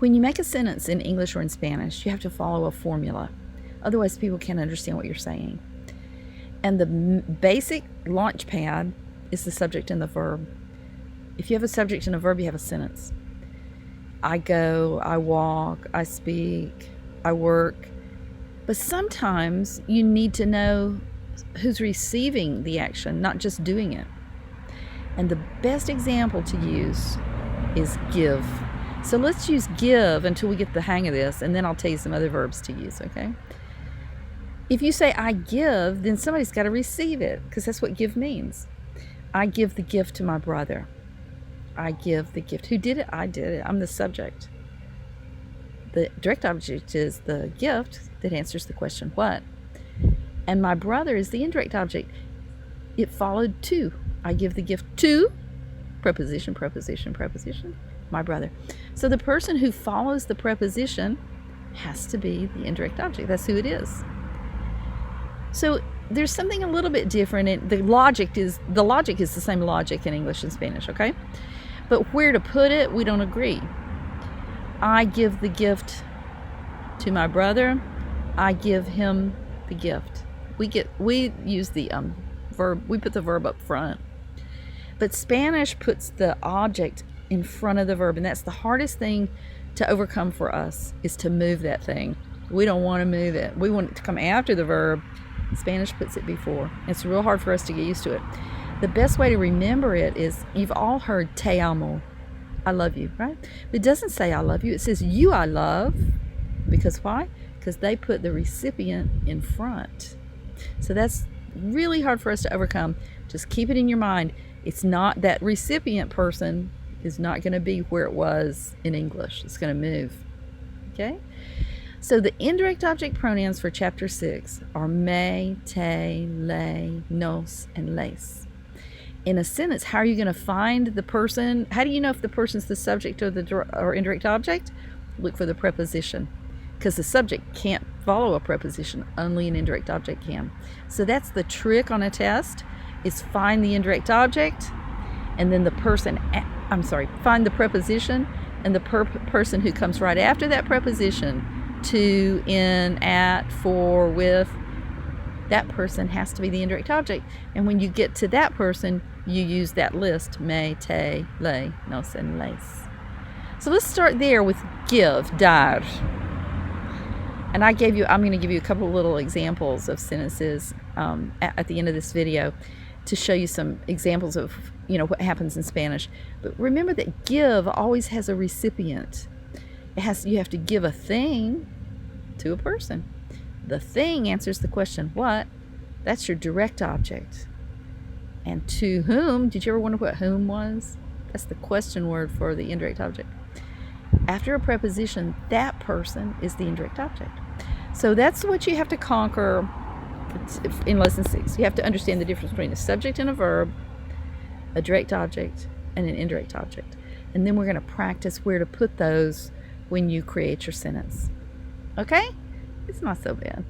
When you make a sentence in English or in Spanish, you have to follow a formula. Otherwise, people can't understand what you're saying. And the basic launch pad is the subject and the verb. If you have a subject and a verb, you have a sentence. I go, I walk, I speak, I work. But sometimes you need to know who's receiving the action, not just doing it. And the best example to use is give. So let's use give until we get the hang of this, and then I'll tell you some other verbs to use, okay? If you say I give, then somebody's got to receive it, because that's what give means. I give the gift to my brother. I give the gift. Who did it? I did it. I'm the subject. The direct object is the gift that answers the question, what? And my brother is the indirect object. It followed to. I give the gift to, preposition, preposition, preposition, my brother. So the person who follows the preposition has to be the indirect object. That's who it is. So there's something a little bit different. The logic is the same logic in English and Spanish, okay? But where to put it, we don't agree. I give the gift to my brother. I give him the gift. We use the verb. We put the verb up front. But Spanish puts the object in front of the verb, and that's the hardest thing to overcome for us, is to move that thing. We don't want to move it. We want it to come after the verb. Spanish puts it before. It's real hard for us to get used to it. The best way to remember it is, you've all heard te amo, I love you, right? But it doesn't say I love you. It says you I love. Because why? Because they put the recipient in front. So that's really hard for us to overcome. Just keep it in your mind. It's not, that recipient person is not going to be where it was in English. It's going to move. Okay? So the indirect object pronouns for chapter 6 are me, te, le, nos, and les. In a sentence, how are you going to find the person? How do you know if the person's the subject or indirect object? Look for the preposition, because the subject can't follow a preposition. Only an indirect object can. So that's the trick on a test, is find the indirect object, and then find the preposition, and the person who comes right after that preposition, to, in, at, for, with, that person has to be the indirect object. And when you get to that person, you use that list, me, te, le, nos, and les. So let's start there with give, dar. And I'm going to give you a couple of little examples of sentences at the end of this video to show you some examples of, what happens in Spanish. But remember that give always has a recipient. You have to give a thing to a person. The thing answers the question, what? That's your direct object. And to whom? Did you ever wonder what whom was? That's the question word for the indirect object. After a preposition, that person is the indirect object. So that's what you have to conquer in lesson 6. You have to understand the difference between a subject and a verb, a direct object, and an indirect object. And then we're going to practice where to put those when you create your sentence. Okay? It's not so bad.